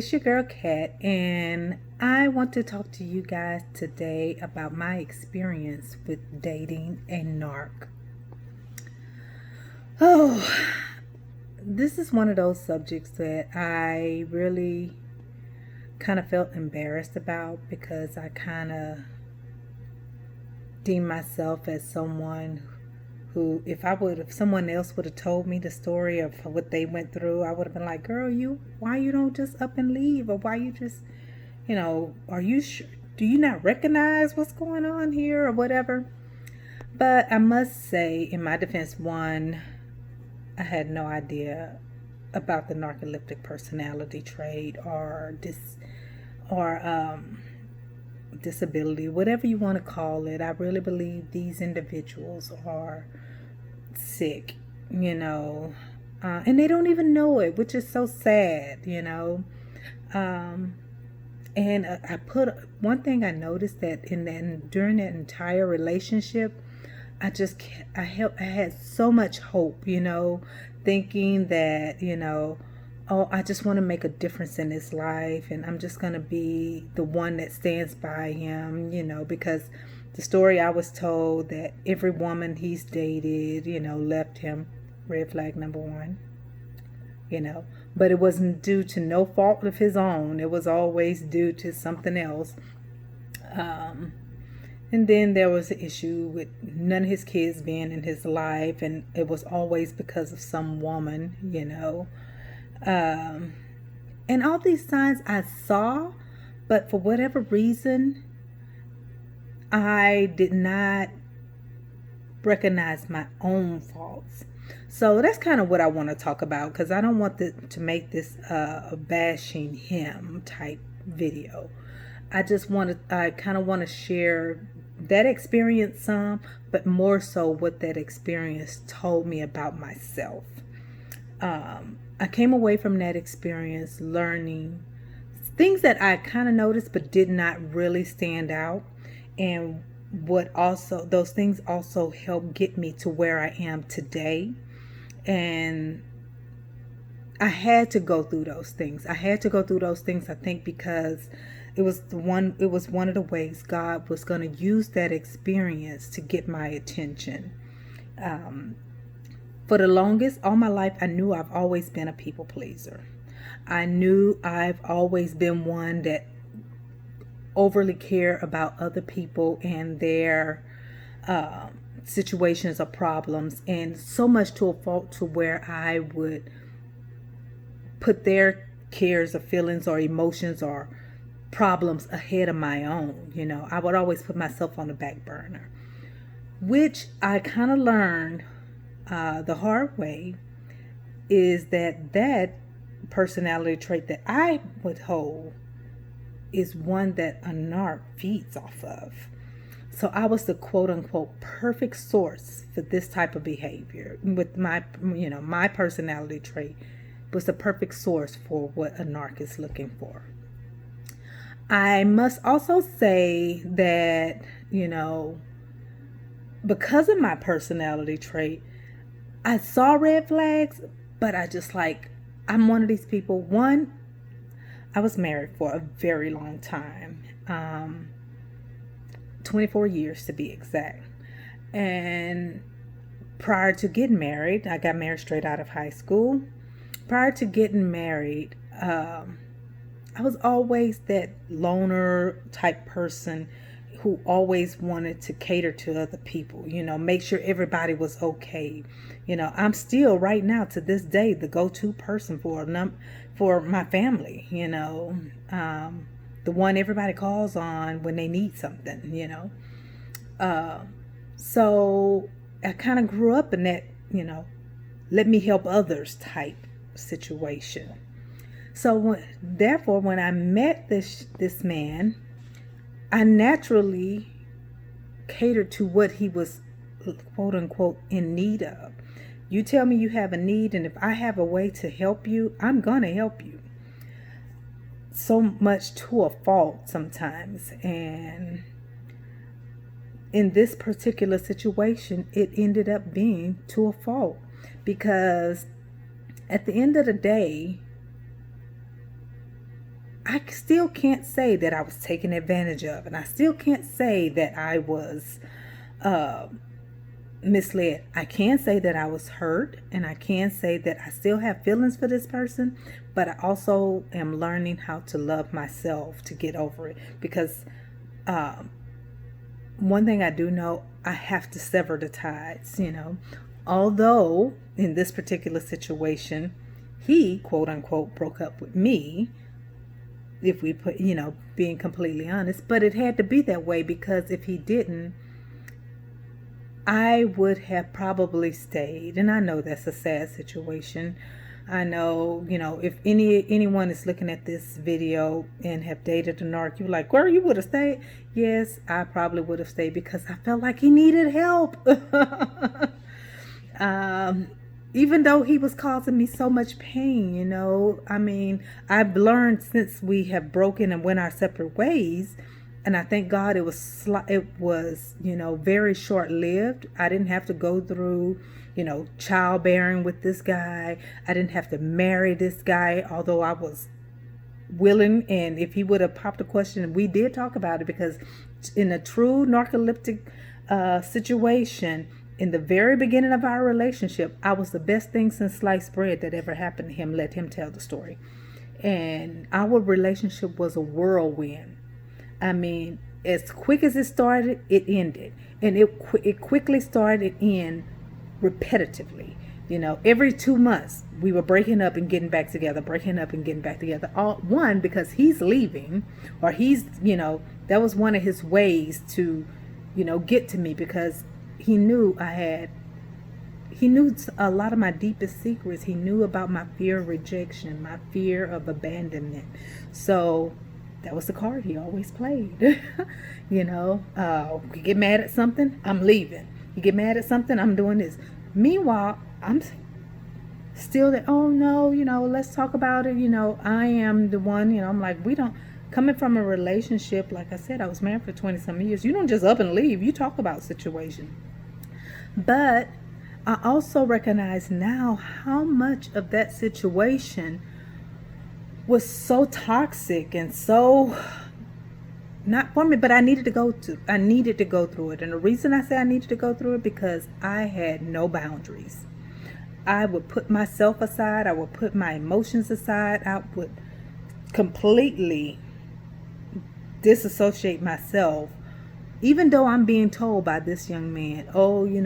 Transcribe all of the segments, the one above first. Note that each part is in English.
it's your girl Kat, and I want to talk to you guys today about my experience with dating a narc. Oh, this is one of those subjects that I really kind of felt embarrassed about because I kind of deem myself as someone who, if someone else would have told me the story of what they went through, I would have been like, girl, why you don't just up and leave? Or why you just, are you sure? Do you not recognize what's going on here or whatever? But I must say, in my defense, one, I had no idea about the narcoleptic personality trait or disability, whatever you want to call it. I really believe these individuals are sick, and they don't even know it, which is so sad. And I put one thing I noticed that during that entire relationship, I had so much hope, thinking that, oh, I just want to make a difference in his life, and I'm just going to be the one that stands by him, because the story I was told that every woman he's dated, left him, red flag number one, but it wasn't due to no fault of his own. It was always due to something else. And then there was an issue with none of his kids being in his life, and it was always because of some woman, and all these signs I saw, but for whatever reason, I did not recognize my own faults. So that's kind of what I want to talk about, because I don't want to make this a bashing him type video. I kind of want to share that experience some, but more so what that experience told me about myself. I came away from that experience learning things that I kind of noticed but did not really stand out, and those things also helped get me to where I am today. And I had to go through those things. I think, because it was one of the ways God was going to use that experience to get my attention. For the longest, all my life, I knew I've always been a people pleaser. I knew I've always been one that overly care about other people and their situations or problems, and so much to a fault to where I would put their cares or feelings or emotions or problems ahead of my own. I would always put myself on the back burner, which I kind of learned the hard way, is that personality trait that I would hold is one that a narc feeds off of. So I was the quote unquote perfect source for this type of behavior. With my personality trait was the perfect source for what a narc is looking for. I must also say that, because of my personality trait, I saw red flags, but I'm one of these people. One, I was married for a very long time, 24 years to be exact. And prior to getting married, I got married straight out of high school. Prior to getting married, I was always that loner type person who always wanted to cater to other people, make sure everybody was okay. I'm still right now to this day the go-to person for my family, the one everybody calls on when they need something, so I kind of grew up in that, let me help others type situation. So therefore, when I met this man, I naturally catered to what he was quote unquote in need of. You tell me you have a need, and if I have a way to help you, I'm gonna help you. So much to a fault sometimes. And in this particular situation, it ended up being to a fault, because at the end of the day, I still can't say that I was taken advantage of, and I still can't say that I was misled. I can say that I was hurt, and I can say that I still have feelings for this person, but I also am learning how to love myself to get over it. Because one thing I do know, I have to sever the ties, Although in this particular situation, he, quote unquote, broke up with me, if we put, being completely honest, but it had to be that way, because if he didn't, I would have probably stayed. And I know that's a sad situation. I know, if anyone is looking at this video and have dated a narc, you're like, girl, you would have stayed. Yes, I probably would have stayed, because I felt like he needed help. Even though he was causing me so much pain, I've learned since we have broken and went our separate ways. And I thank God it was very short-lived. I didn't have to go through, childbearing with this guy. I didn't have to marry this guy, although I was willing. And if he would have popped a question, we did talk about it, because in a true narcoleptic situation, in the very beginning of our relationship, I was the best thing since sliced bread that ever happened to him. Let him tell the story. And our relationship was a whirlwind. As quick as it started, it ended. And it quickly started in repetitively. Every 2 months, we were breaking up and getting back together, All one, because he's leaving, or he's, that was one of his ways to, get to me, because he knew he knew a lot of my deepest secrets. He knew about my fear of rejection, my fear of abandonment. So that was the card he always played. You get mad at something, I'm leaving. You get mad at something, I'm doing this. Meanwhile, I'm still there. Oh no, let's talk about it. I am the one, I'm like, coming from a relationship, like I said, I was married for 20-some years. You don't just up and leave. You talk about situation. But I also recognize now how much of that situation was so toxic and so not for me, but I needed to go through it. And the reason I say I needed to go through it, because I had no boundaries. I would put myself aside. I would put my emotions aside. I would completely disassociate myself, even though I'm being told by this young man, oh, you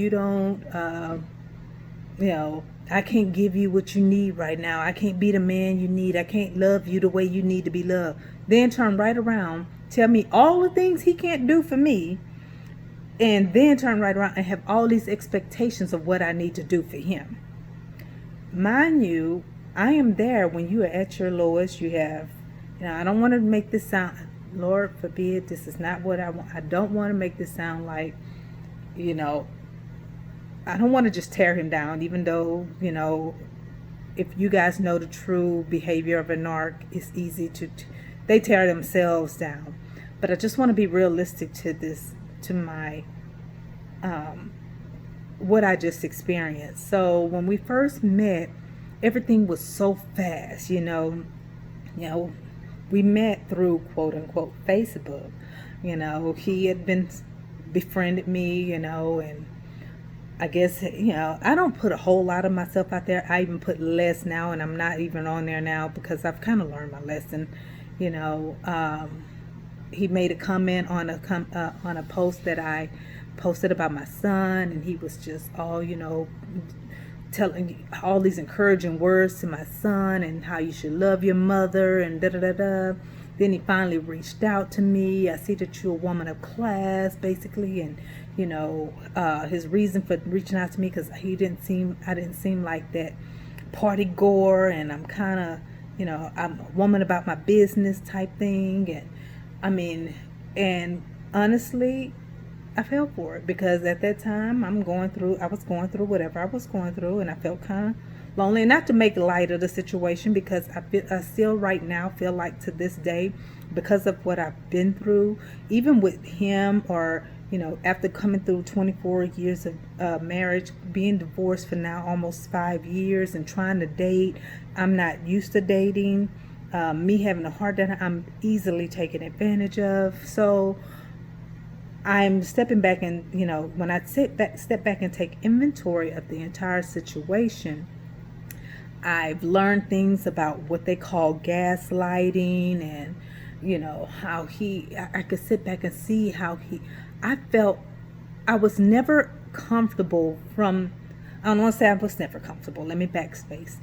don't, I can't give you what you need right now. I can't be the man you need. I can't love you the way you need to be loved. Then turn right around, tell me all the things he can't do for me, and then turn right around and have all these expectations of what I need to do for him. Mind you, I am there when you are at your lowest. You have, I don't want to make this sound, Lord forbid, this is not what I want. I don't want to make this sound like, I don't want to just tear him down, even though, if you guys know the true behavior of a narc, it's easy they tear themselves down. But I just want to be realistic to my, what I just experienced. So when we first met, everything was so fast, we met through quote unquote Facebook. He had befriended me, and I guess, I don't put a whole lot of myself out there. I even put less now, and I'm not even on there now, because I've kind of learned my lesson. He made a comment on a post that I posted about my son, and he was just all, telling all these encouraging words to my son, and how you should love your mother, and da-da-da-da. Then he finally reached out to me. I see that you're a woman of class, basically, and his reason for reaching out to me, because I didn't seem like that party goer, and I'm kind of, I'm a woman about my business type thing, and honestly, I fell for it, because at that time I was going through whatever I was going through, and I felt kind of lonely. And not to make light of the situation, because I still right now feel like, to this day, because of what I've been through, even with him, or after coming through 24 years of marriage, being divorced for now almost 5 years, and trying to date. I'm not used to dating. me having a heart that I'm easily taken advantage of. So I'm stepping back and, when I step back and take inventory of the entire situation, I've learned things about what they call gaslighting, and, how I could sit back and see how I felt I was never comfortable I don't want to say I was never comfortable. Let me backspace.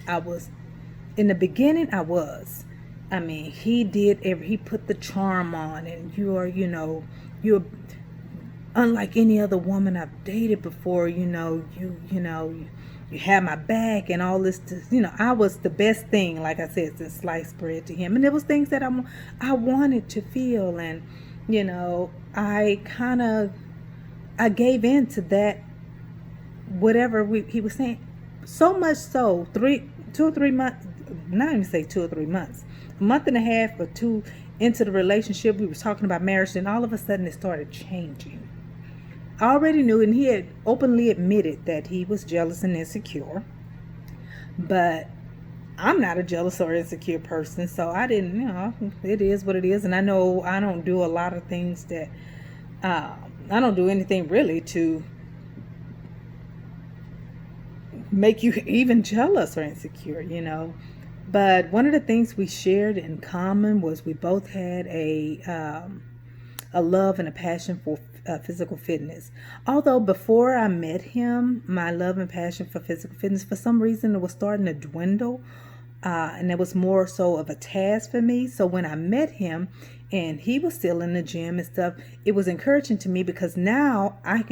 In the beginning, I was. I mean, he put the charm on, and you're unlike any other woman I've dated before. You have my back and all this. I was the best thing, like I said, since sliced bread to him. And there was things that I wanted to feel, and I gave in to that, whatever he was saying. So much so, 2 or 3 months, not even say 2 or 3 months, a month and a half or two into the relationship, we were talking about marriage, and all of a sudden it started changing. I already knew, and he had openly admitted that he was jealous and insecure, but I'm not a jealous or insecure person, so I didn't, it is what it is. And I know I don't do a lot of things that, I don't do anything really to make you even jealous or insecure, But one of the things we shared in common was we both had a love and a passion for physical fitness. Although before I met him, my love and passion for physical fitness, for some reason, it was starting to dwindle. And it was more so of a task for me. So when I met him and he was still in the gym and stuff, it was encouraging to me, because now I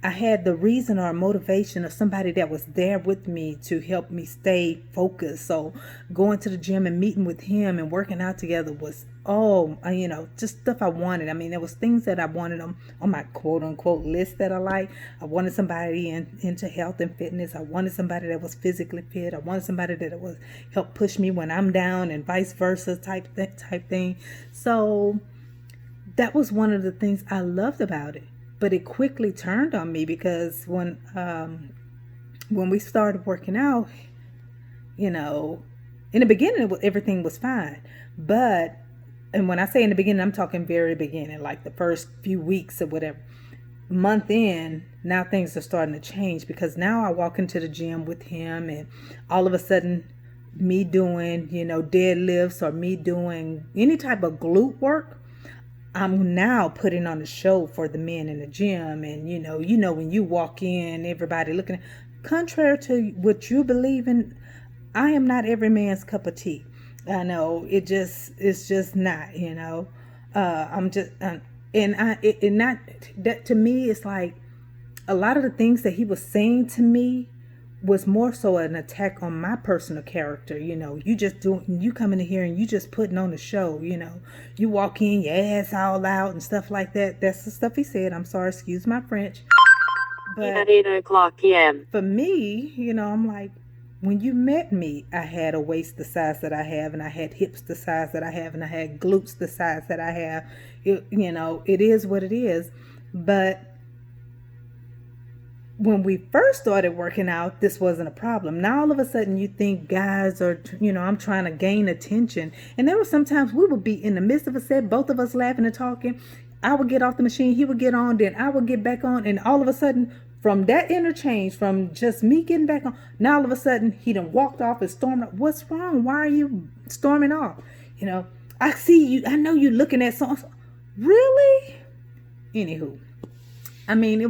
had the reason or motivation of somebody that was there with me to help me stay focused. So going to the gym and meeting with him and working out together was, just stuff I wanted. I mean, there was things that I wanted on my quote unquote list that I like. I wanted somebody into health and fitness. I wanted somebody that was physically fit. I wanted somebody that was help push me when I'm down, and vice versa type thing. So that was one of the things I loved about it. But it quickly turned on me, because when we started working out, in the beginning everything was fine. And when I say in the beginning, I'm talking very beginning, like the first few weeks or whatever. Month in, now things are starting to change, because now I walk into the gym with him, and all of a sudden me doing, deadlifts, or me doing any type of glute work, I'm now putting on a show for the men in the gym. And when you walk in, everybody looking. Contrary to what you believe in, I am not every man's cup of tea. I know it's just not. I'm just not that. To me, it's like a lot of the things that he was saying to me was more so an attack on my personal character. You come in here and you just putting on a show. You walk in, your ass all out and stuff like that. That's the stuff he said. I'm sorry, excuse my French. But at 8:00 p.m. For me, I'm like, when you met me, I had a waist the size that I have, and I had hips the size that I have, and I had glutes the size that I have. It is what it is. But when we first started working out, this wasn't a problem. Now all of a sudden you think guys are, I'm trying to gain attention. And there were sometimes we would be in the midst of a set, both of us laughing and talking. I would get off the machine, he would get on, then I would get back on. And all of a sudden, from that interchange, from just me getting back on, now all of a sudden he done walked off and stormed off. What's wrong? Why are you storming off? I see you. I know you looking at something. Really? Anywho, I mean,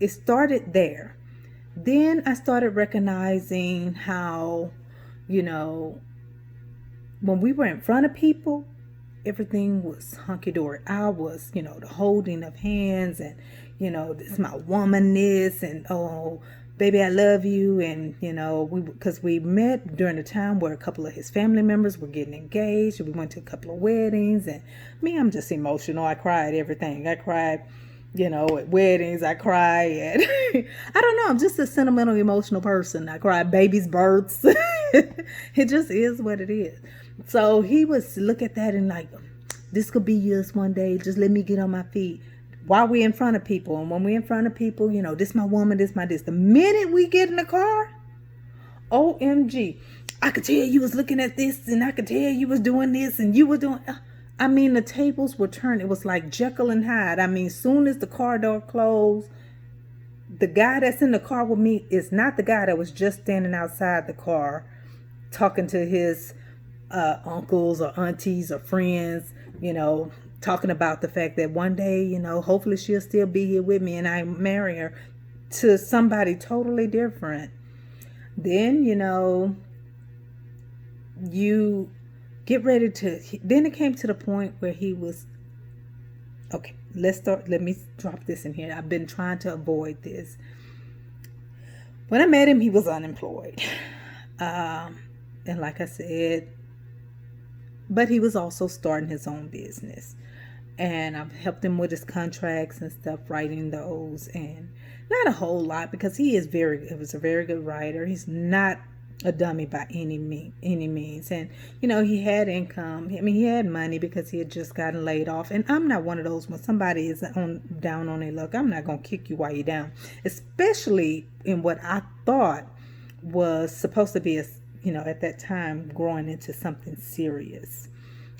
it started there. Then I started recognizing how, when we were in front of people, everything was hunky-dory. I was, the holding of hands, and, this is my womanness, and, oh, baby, I love you. And, because we met during the time where a couple of his family members were getting engaged. We went to a couple of weddings, and me, I'm just emotional. I cried everything. I cried, at weddings. I cry at, I don't know, I'm just a sentimental, emotional person. I cry at babies' births. It just is what it is. So he was look at that and like, this could be yours one day. Just let me get on my feet. While we're in front of people. And when we're in front of people, this my woman, this my this. The minute we get in the car, OMG, I could tell you was looking at this, and I could tell you was doing this, and you were doing. I mean, the tables were turned. It was like Jekyll and Hyde. I mean, soon as the car door closed, the guy that's in the car with me is not the guy that was just standing outside the car talking to his uncles or aunties or friends, talking about the fact that one day, hopefully she'll still be here with me and I marry her, to somebody totally different. Then, you get ready to, then it came to the point where he was, okay, let me drop this in here. I've been trying to avoid this. When I met him, he was unemployed. And like I said, but he was also starting his own business. And I've helped him with his contracts and stuff, writing those, and not a whole lot because he was a very good writer. He's not a dummy by any means. And, he had income. I mean, he had money because he had just gotten laid off. And I'm not one of those, when somebody is down on their luck, I'm not going to kick you while you're down, especially in what I thought was supposed to be at that time growing into something serious.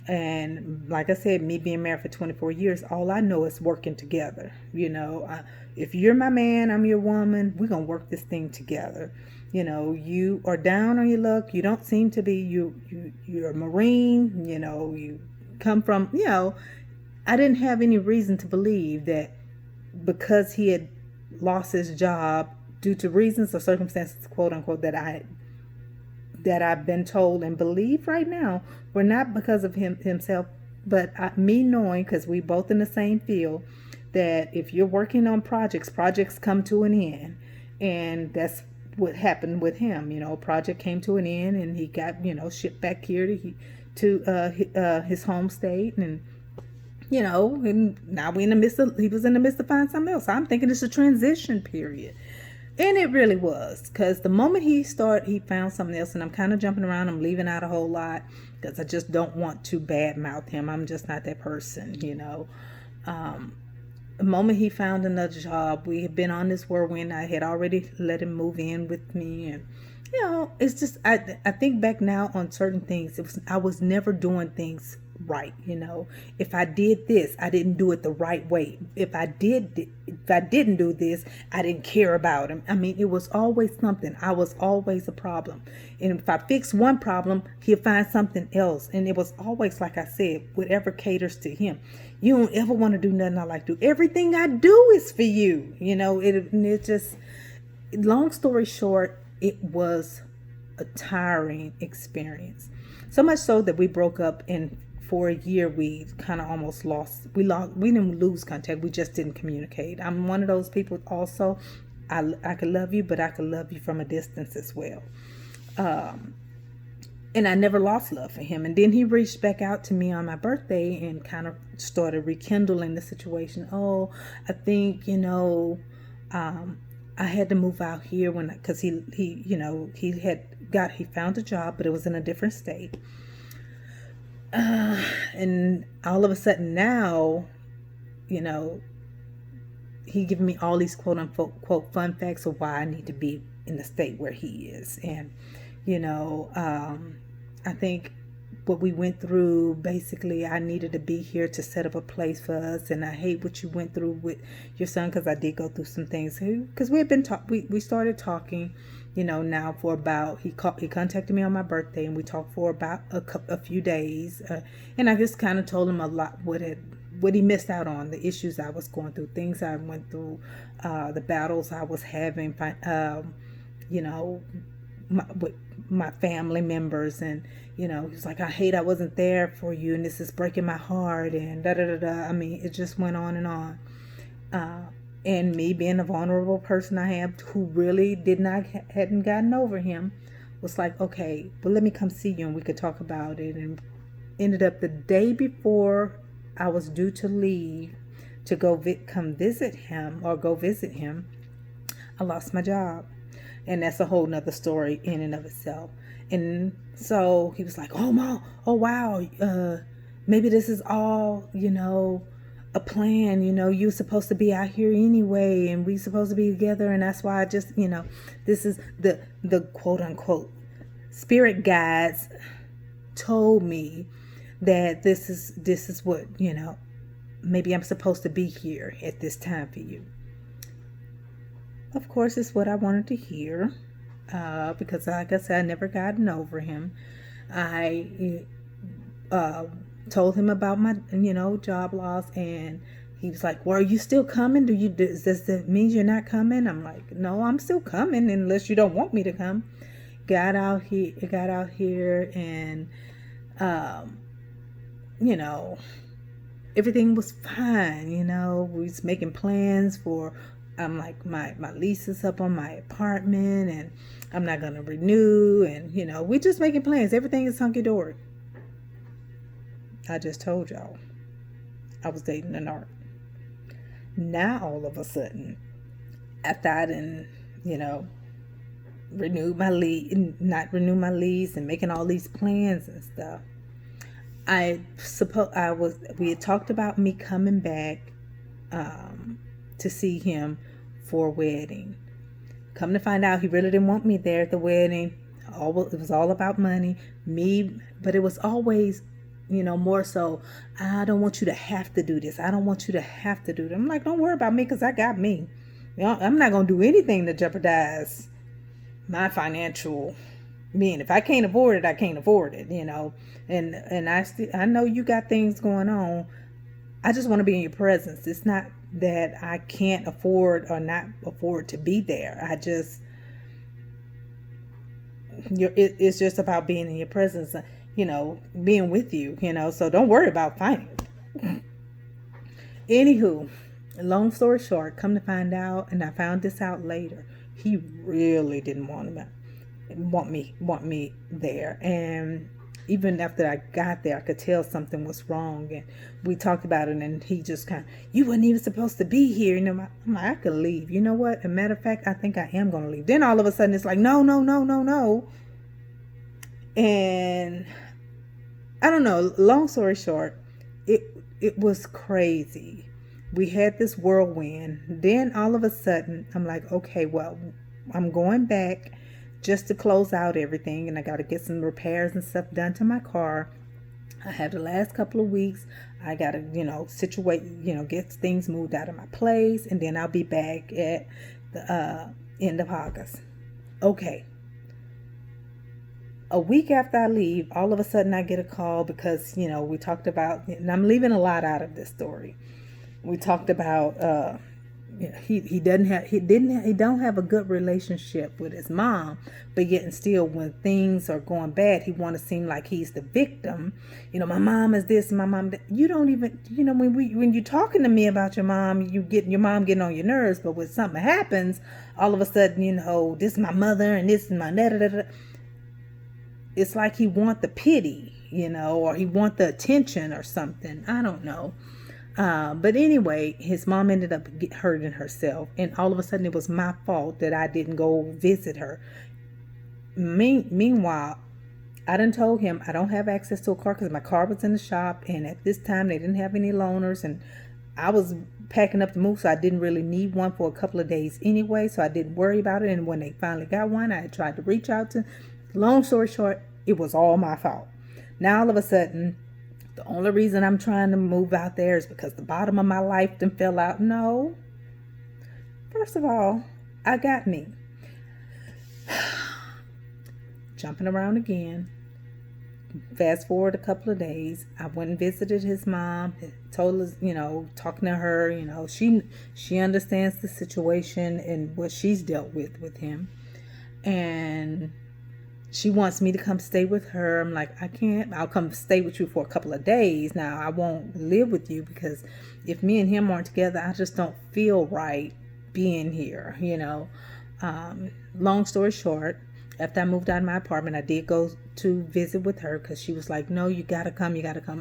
And like I said, me being married for 24 years, all I know is working together. If you're my man, I'm your woman, we're going to work this thing together. You are down on your luck. You don't seem to be, you're a Marine, you come from, I didn't have any reason to believe that because he had lost his job due to reasons or circumstances, quote unquote, that I've been told and believe right now were not because of himself, but me knowing, because we both in the same field, that if you're working on projects come to an end. And that's what happened with him. Project came to an end and he got, shipped back here to his home state. And, and now he was in the midst of finding something else. I'm thinking it's a transition period. And it really was, because the moment he found something else, and I'm kind of jumping around, I'm leaving out a whole lot because I just don't want to badmouth him. I'm just not that person, The moment he found another job, we had been on this whirlwind. I had already let him move in with me, and it's just I think back now on certain things. I was never doing things right. If I did this, I didn't do it the right way. If I didn't do this, I didn't care about him. I mean, it was always something. I was always a problem. And if I fix one problem, he'll find something else. And it was always, like I said, whatever caters to him. You don't ever want to do nothing I like to do. Everything I do is for you. It just, long story short, it was a tiring experience. So much so that we broke up, and for a year we kind of almost lost. We didn't lose contact. We just didn't communicate. I'm one of those people also. I could love you, but I could love you from a distance as well. And I never lost love for him. And then he reached back out to me on my birthday and kind of started rekindling the situation. Oh, I think, I had to move out here because he found a job, but it was in a different state. And all of a sudden now, he giving me all these quote unquote quote fun facts of why I need to be in the state where he is. And, I think what we went through, basically, I needed to be here to set up a place for us. And I hate what you went through with your son, because I did go through some things. Because we had been we started talking, now for about, he contacted me on my birthday, and we talked for about a few days. And I just kind of told him a lot what he missed out on, the issues I was going through, things I went through, the battles I was having, with my family members. And he was like, I hate I wasn't there for you, and this is breaking my heart, and da da da da. I mean, it just went on and on. And me being a vulnerable person I am, who really hadn't gotten over him, was like, okay, well, let me come see you and we could talk about it. And ended up the day before I was due to leave to go visit him, I lost my job. And that's a whole nother story in and of itself. And so he was like, oh, Mom, oh, wow, maybe this is all, a plan. You're supposed to be out here anyway, and we're supposed to be together. And that's why I just, this is the quote unquote spirit guides told me that this is what, maybe I'm supposed to be here at this time for you. Of course, it's what I wanted to hear, because like I said, I never gotten over him. I told him about my, job loss, and he was like, well, are you still coming? Does that mean you're not coming? I'm like, no, I'm still coming unless you don't want me to come. Got out here and, everything was fine. We was making plans for, I'm like, my lease is up on my apartment and I'm not going to renew. And, we just making plans. Everything is hunky-dory. I just told y'all I was dating a narc. Now, all of a sudden, after I didn't, not renew my lease and making all these plans and stuff, we had talked about me coming back to see him for a wedding. Come to find out, he really didn't want me there at the wedding. It was all about money, but it was always, more so, I don't want you to have to do this. I don't want you to have to do that. I'm like, don't worry about me because I got me. I'm not going to do anything to jeopardize my financial being. If I can't afford it, I can't afford it, And I know you got things going on. I just want to be in your presence. It's not that I can't afford or not afford to be there. It's just about being in your presence, being with you, so don't worry about finance. Anywho, long story short, come to find out, and I found this out later, he really didn't want me there. And even after I got there, I could tell something was wrong, and we talked about it, and he just you wasn't even supposed to be here. I'm like, I could leave. You know what? As a matter of fact, I think I am going to leave. Then all of a sudden, it's like, no. And I don't know. Long story short, it was crazy. We had this whirlwind. Then all of a sudden, I'm like, okay, well, I'm going back just to close out everything, and I got to get some repairs and stuff done to my car. I have the last couple of weeks. I got to, situate, get things moved out of my place, and then I'll be back at the end of August. Okay. A week after I leave, all of a sudden I get a call because, we talked about, and I'm leaving a lot out of this story. We talked about, he don't have a good relationship with his mom, but yet and still when things are going bad, he want to seem like he's the victim. My mom is this, my mom that. You don't even, when you're talking to me about your mom, your mom getting on your nerves, but when something happens, all of a sudden, this is my mother and this is my da. It's like he want the pity, or he want the attention or something. I don't know. But anyway, his mom ended up hurting herself, and all of a sudden it was my fault that I didn't go visit her. Meanwhile, I done told him I don't have access to a car because my car was in the shop, and at this time they didn't have any loaners, and I was packing up to move, so I didn't really need one for a couple of days anyway, so I didn't worry about it. And when they finally got one, I tried to reach out to. Long story short, it was all my fault. Now all of a sudden, the only reason I'm trying to move out there is because the bottom of my life done fell out. No. First of all, I got me. Jumping around again. Fast forward a couple of days. I went and visited his mom. Told her, talking to her, she understands the situation and what she's dealt with him. And she wants me to come stay with her. I'm like, I can't. I'll come stay with you for a couple of days. Now, I won't live with you because if me and him aren't together, I just don't feel right being here, Long story short, after I moved out of my apartment, I did go to visit with her because she was like, no, you got to come.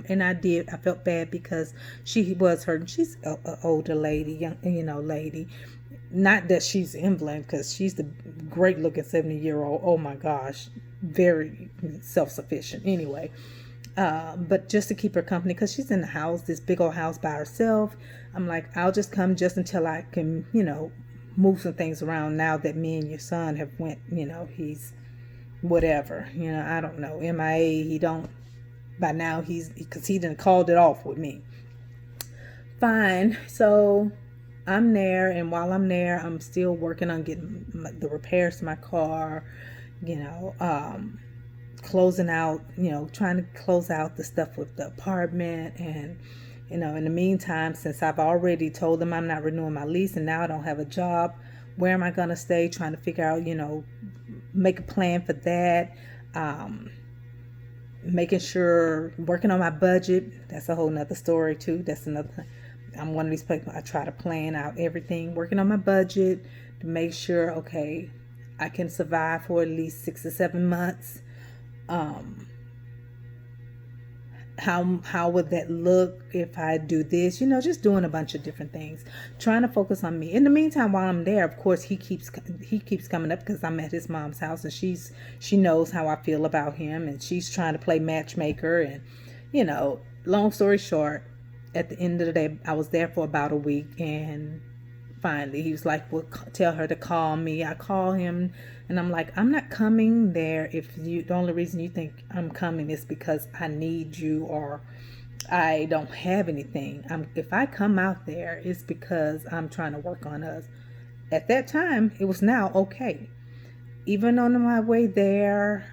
And I did. I felt bad because she was hurting. She's an older lady, young, lady. Not that she's invalid, because she's the great looking 70-year-old. Oh my gosh. Very self-sufficient. Anyway. But just to keep her company, because she's in the house, this big old house by herself. I'm like, I'll just come just until I can, move some things around now that me and your son have went, he's whatever, I don't know, MIA. He don't, by now because he done called it off with me. Fine. So I'm there, and while I'm there, I'm still working on getting the repairs to my car, closing out, trying to close out the stuff with the apartment. And in the meantime, since I've already told them I'm not renewing my lease and now I don't have a job, where am I going to stay? Trying to figure out, make a plan for that. Making sure, working on my budget. That's a whole nother story too. That's another thing. I'm one of these people, I try to plan out everything, working on my budget to make sure, okay, I can survive for at least 6 or 7 months. How would that look if I do this? Just doing a bunch of different things, trying to focus on me. In the meantime, while I'm there, of course, he keeps coming up because I'm at his mom's house, and she knows how I feel about him, and she's trying to play matchmaker. And long story short, at the end of the day, I was there for about a week, and finally he was like, well, tell her to call me. I call him, and I'm like, I'm not coming there if the only reason you think I'm coming is because I need you or I don't have anything. If I come out there, it's because I'm trying to work on us. At that time, it was now okay. Even on my way there,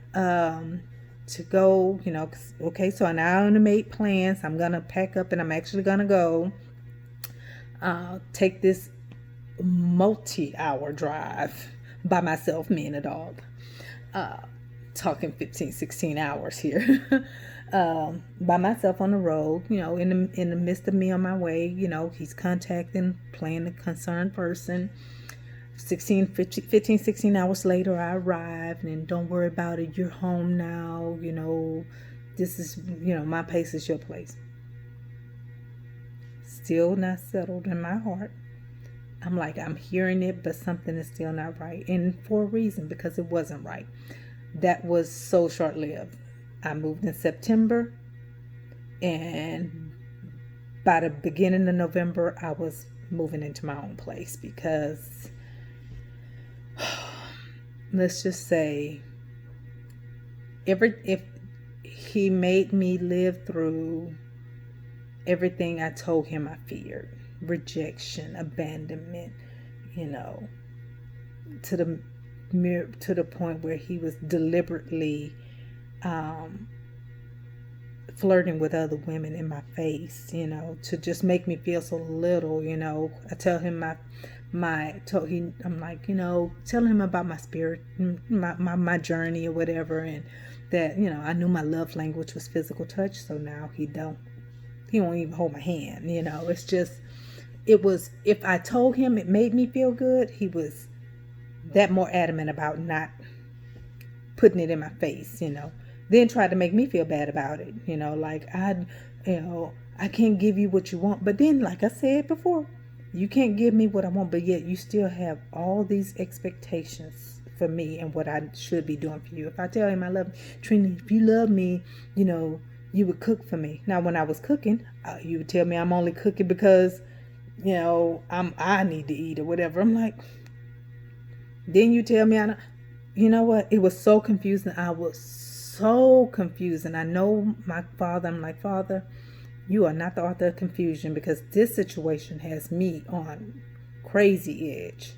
to go, okay, so now I'm gonna make plans. I'm gonna pack up, and I'm actually gonna go take this multi-hour drive by myself, me and a dog, talking 15, 16 hours here, by myself on the road, in the midst of me on my way. He's contacting, playing the concerned person. 15, 16 hours later, I arrived, and don't worry about it. You're home now. This is, my place is your place. Still not settled in my heart. I'm like, I'm hearing it, but something is still not right. And for a reason, because it wasn't right. That was so short-lived. I moved in September, and by the beginning of November, I was moving into my own place because, let's just say, if he made me live through everything I told him I feared, rejection, abandonment, to the point where he was deliberately flirting with other women in my face, to just make me feel so little. I tell him I'm like, telling him about my spirit, my journey or whatever, and that, I knew my love language was physical touch, so now he won't even hold my hand. It's just, it was, if I told him it made me feel good, he was that more adamant about not putting it in my face, then tried to make me feel bad about it, like I can't give you what you want. But then, like I said before, you can't give me what I want, but yet you still have all these expectations for me and what I should be doing for you. If I tell him I love Trina, if you love me, you would cook for me. Now, when I was cooking, you would tell me I'm only cooking because, I need to eat or whatever. I'm like, then you tell me what? It was so confusing. I was so confused. And I know my father. I'm like, Father, you are not the author of confusion, because this situation has me on crazy edge.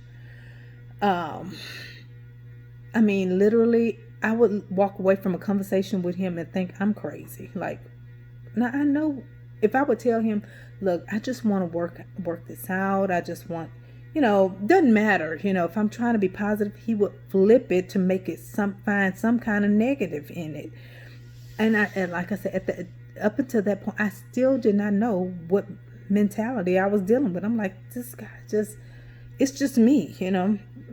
Literally, I would walk away from a conversation with him and think I'm crazy. Like, now I know if I would tell him, look, I just want to work this out. I just want, doesn't matter. If I'm trying to be positive, he would flip it to make it find some kind of negative in it. And like I said, up until that point, I still did not know what mentality I was dealing with. I'm like, this guy it's just me,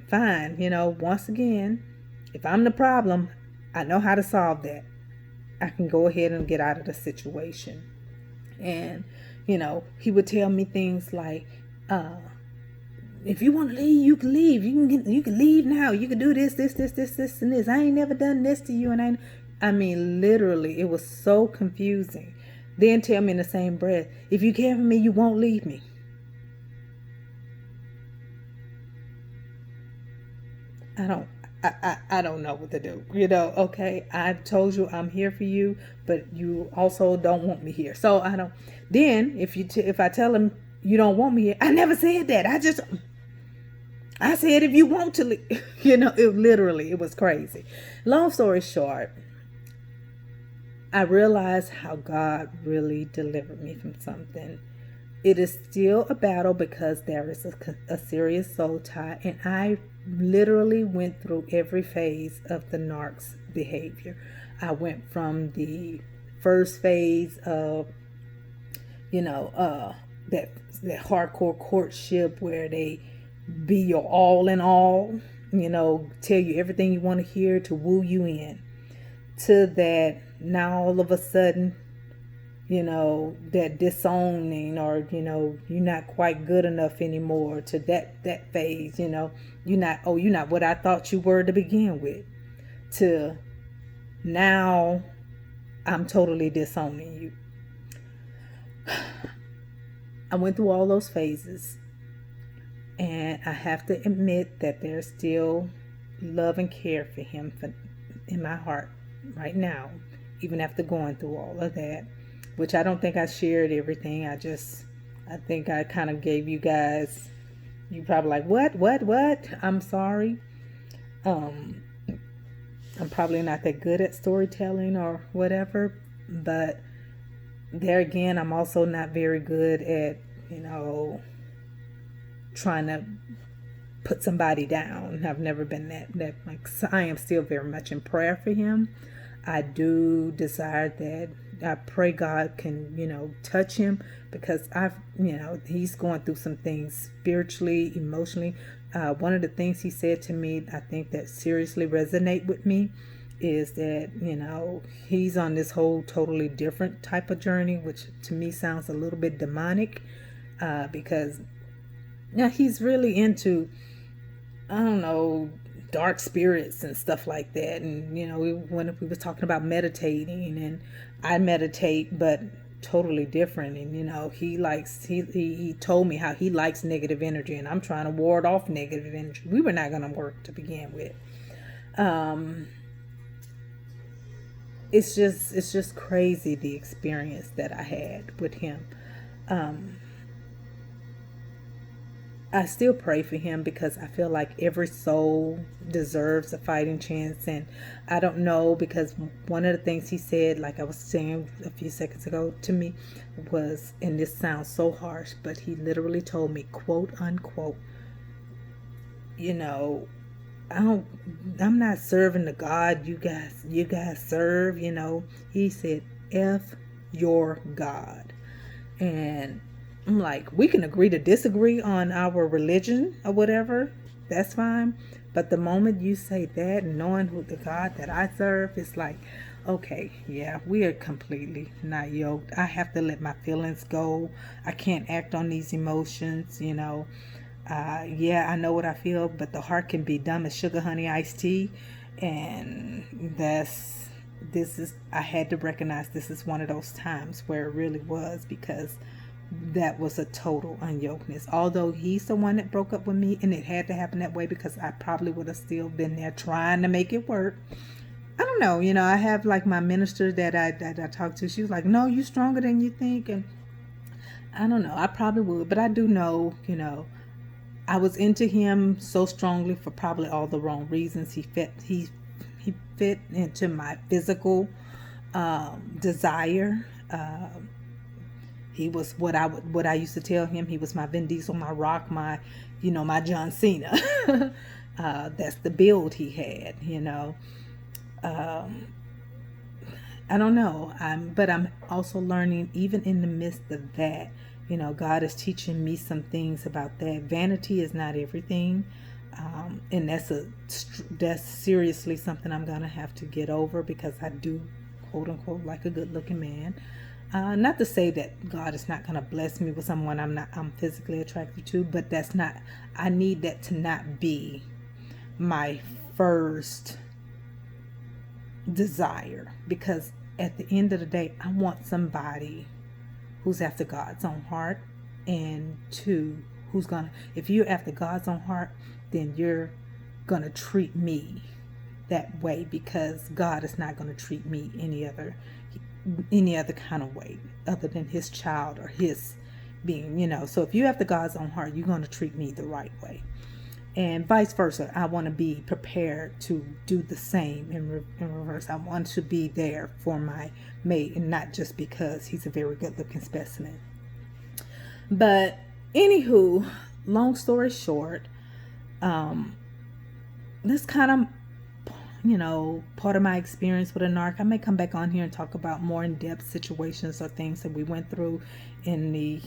fine. Once again, if I'm the problem, I know how to solve that. I can go ahead and get out of the situation. And, he would tell me things like, if you want to leave, you can leave. You can leave now. You can do this, and this. I ain't never done this to you. And literally, it was so confusing. Then tell me in the same breath, if you care for me, you won't leave me. I don't know what to do. Okay, I told you I'm here for you, but you also don't want me here. So I don't. Then if I tell him you don't want me here, I never said that. I said if you want to leave. It was crazy. Long story short, I realized how God really delivered me from something. It is still a battle because there is a serious soul tie, and I literally went through every phase of the narc's behavior. I went from the first phase of, that hardcore courtship where they be your all in all, tell you everything you want to hear to woo you in, to that now all of a sudden, that disowning, or you're not quite good enough anymore, to that phase, you're not what I thought you were to begin with, to now I'm totally disowning you. I went through all those phases, and I have to admit that there's still love and care for him in my heart right now, even after going through all of that, which I don't think I shared everything. I think I kind of gave you guys, you probably like, what? I'm sorry. I'm probably not that good at storytelling or whatever, but there again, I'm also not very good at, trying to put somebody down. I've never been that like, I am still very much in prayer for him. I do desire that. I pray God can, touch him, because he's going through some things spiritually, emotionally. One of the things he said to me, I think that seriously resonate with me, is that, he's on this whole totally different type of journey, which to me sounds a little bit demonic, because he's really into, I don't know, dark spirits and stuff like that. And when we was talking about meditating, and I meditate, but totally different. And he told me how he likes negative energy, and I'm trying to ward off negative energy. We were not going to work to begin with. It's just crazy, the experience that I had with him. I still pray for him, because I feel like every soul deserves a fighting chance. And I don't know, because one of the things he said, like I was saying a few seconds ago to me, was, and this sounds so harsh, but he literally told me, quote unquote, I'm not serving the God you guys serve, He said, F your God. And I'm like, we can agree to disagree on our religion or whatever. That's fine. But the moment you say that, knowing who the God that I serve, it's like, okay, yeah, we are completely not yoked. I have to let my feelings go. I can't act on these emotions, Yeah, I know what I feel, but the heart can be dumb as sugar, honey, iced tea. And I had to recognize this is one of those times where it really was, because that was a total unyokeness. Although he's the one that broke up with me, and it had to happen that way, because I probably would have still been there trying to make it work. I don't know, I have like my minister that I talked to. She was like, no, you're stronger than you think. And I don't know, I probably would, but I do know, I was into him so strongly for probably all the wrong reasons. He fit into my physical desire. He was what I used to tell him. He was my Vin Diesel, my Rock, my John Cena. That's the build he had. I don't know. But I'm also learning, even in the midst of that, God is teaching me some things about that. Vanity is not everything. And that's seriously something I'm going to have to get over, because I do, quote unquote, like a good looking man. Not to say that God is not going to bless me with someone I'm physically attracted to, but I need that to not be my first desire, because at the end of the day, I want somebody who's after God's own heart, and two, if you're after God's own heart, then you're going to treat me that way, because God is not going to treat me any other kind of way other than his child or his being, So if you have the God's own heart, you're going to treat me the right way. And vice versa. I want to be prepared to do the same in reverse. I want to be there for my mate, and not just because he's a very good looking specimen. But anywho, long story short, this kind of, part of my experience with a narc. I may come back on here and talk about more in-depth situations or things that we went through in the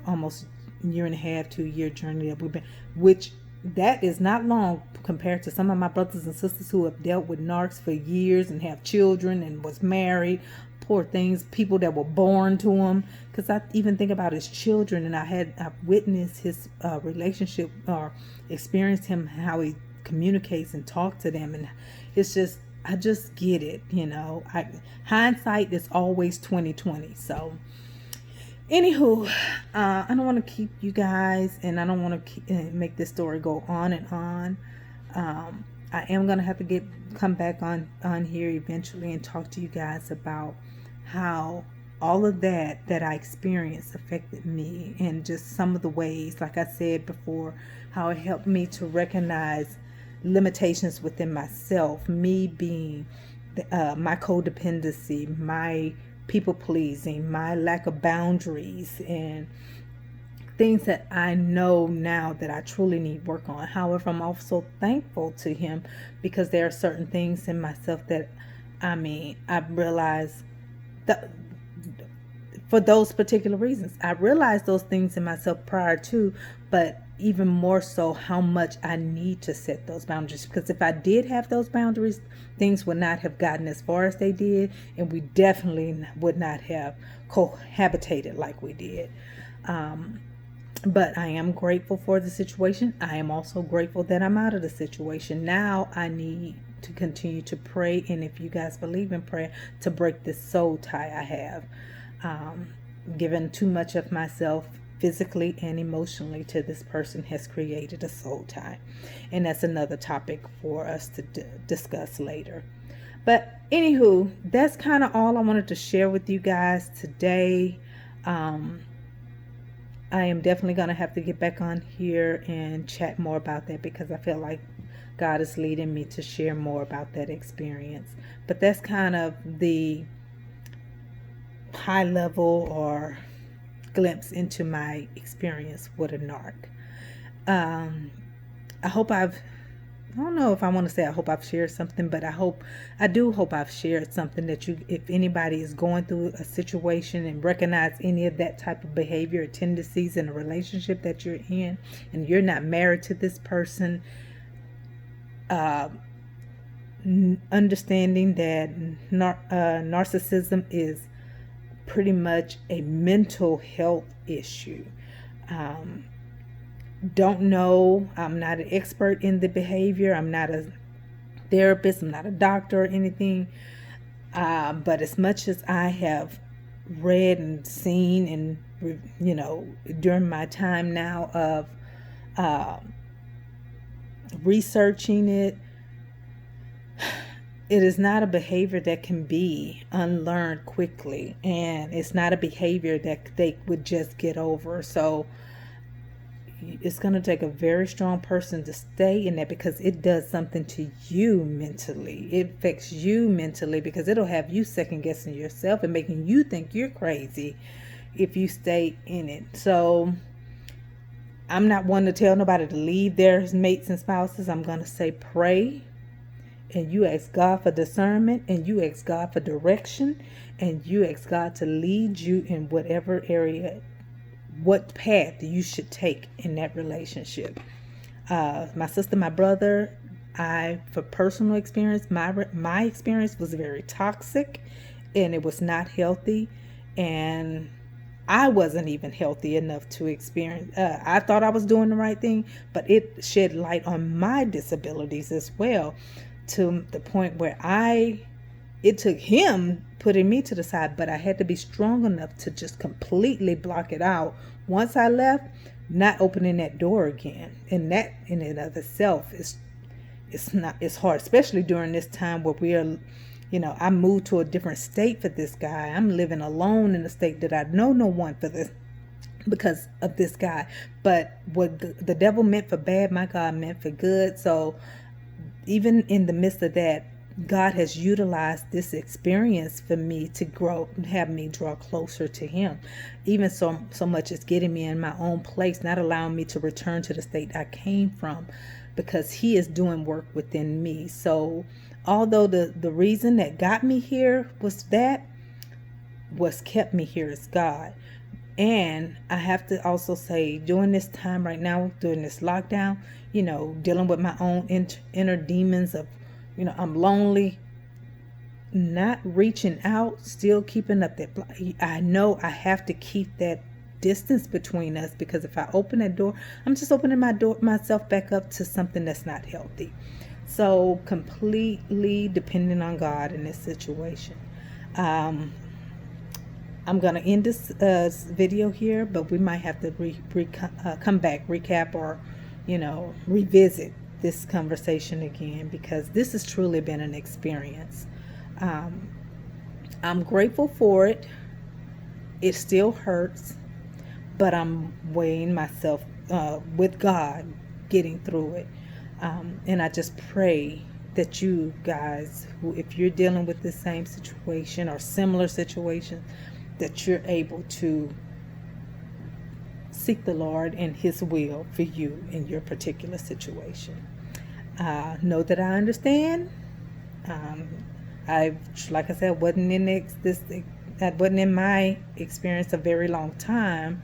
almost year and a half, 2-year journey that we've been, which that is not long compared to some of my brothers and sisters who have dealt with narcs for years and have children and was married. Poor things, people that were born to him. Because I even think about his children, and I've witnessed his relationship, or experienced him, how he communicates and talks to them, and it's just, I just get it. Hindsight is always 20/20. So anywho, I don't want to keep you guys, and I don't want to make this story go on and on. I am going to have to come back on here eventually and talk to you guys about how all of that I experienced affected me, and just some of the ways, like I said before, how it helped me to recognize limitations within myself, me being my codependency, my people pleasing, my lack of boundaries, and things that I know now that I truly need work on. However, I'm also thankful to him, because there are certain things in myself that, I realized that for those particular reasons. I realized those things in myself prior to, but even more so how much I need to set those boundaries, because if I did have those boundaries, things would not have gotten as far as they did, and we definitely would not have cohabitated like we did. But I am grateful for the situation. I am also grateful that I'm out of the situation. Now I need to continue to pray, and if you guys believe in prayer, to break this soul tie I have. Given too much of myself physically and emotionally to this person has created a soul tie, and that's another topic for us to discuss later. But anywho, that's kind of all I wanted to share with you guys today. I am definitely going to have to get back on here and chat more about that, because I feel like God is leading me to share more about that experience. But that's kind of the high level or glimpse into my experience with a narc. I don't know if I want to say I hope I've shared something, but I do hope I've shared something that if anybody is going through a situation and recognize any of that type of behavior or tendencies in a relationship that you're in, and you're not married to this person, understanding that narcissism is pretty much a mental health issue. Don't know. I'm not an expert in the behavior. I'm not a therapist. I'm not a doctor or anything. But as much as I have read and seen, and during my time now of researching it, it is not a behavior that can be unlearned quickly, and it's not a behavior that they would just get over. So it's going to take a very strong person to stay in that, because it does something to you mentally. It affects you mentally, because it'll have you second guessing yourself and making you think you're crazy if you stay in it. So I'm not one to tell nobody to leave their mates and spouses. I'm going to say pray, and you ask God for discernment, and you ask God for direction, and you ask God to lead you in whatever area, what path you should take in that relationship. My sister, my brother, for personal experience, my experience was very toxic, and it was not healthy, and I wasn't even healthy enough to experience. I thought I was doing the right thing, but it shed light on my disabilities as well, to the point where it took him putting me to the side, but I had to be strong enough to just completely block it out. Once I left, not opening that door again. And that in and of itself it's hard, especially during this time where we are, I moved to a different state for this guy. I'm living alone in a state that I know no one for this, because of this guy. But what the devil meant for bad, my God meant for good. So even in the midst of that, God has utilized this experience for me to grow, have me draw closer to him. Even so much as getting me in my own place, not allowing me to return to the state I came from, because he is doing work within me. So although the reason that got me here was what's kept me here is God. And I have to also say, during this time right now, during this lockdown, dealing with my own inner demons of, I'm lonely, not reaching out, still keeping up that. I know I have to keep that distance between us, because if I open that door, I'm just opening myself back up to something that's not healthy. So completely dependent on God in this situation. I'm going to end this video here, but we might have to come back, recap, or, revisit this conversation again, because this has truly been an experience. I'm grateful for it. It still hurts, but I'm weighing myself with God, getting through it. And I just pray that you guys, if you're dealing with the same situation or similar situation, that you're able to seek the Lord and his will for you in your particular situation. Know that I understand. Like I said, wasn't in my experience a very long time.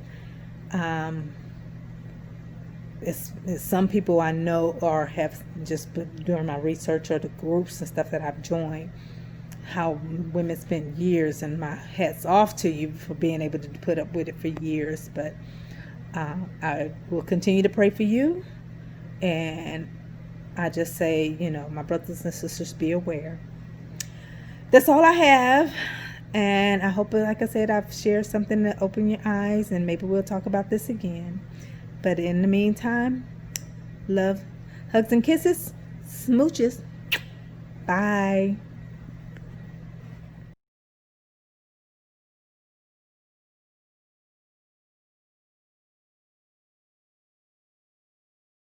It's some people I know, or have just during my research or the groups and stuff that I've joined, how women spend years, and my hat's off to you for being able to put up with it for years. But I will continue to pray for you, and I just say, my brothers and sisters, be aware. That's all I have, and I hope, like I said, I've shared something to open your eyes, and maybe we'll talk about this again. But in the meantime, love, hugs and kisses, smooches. Bye.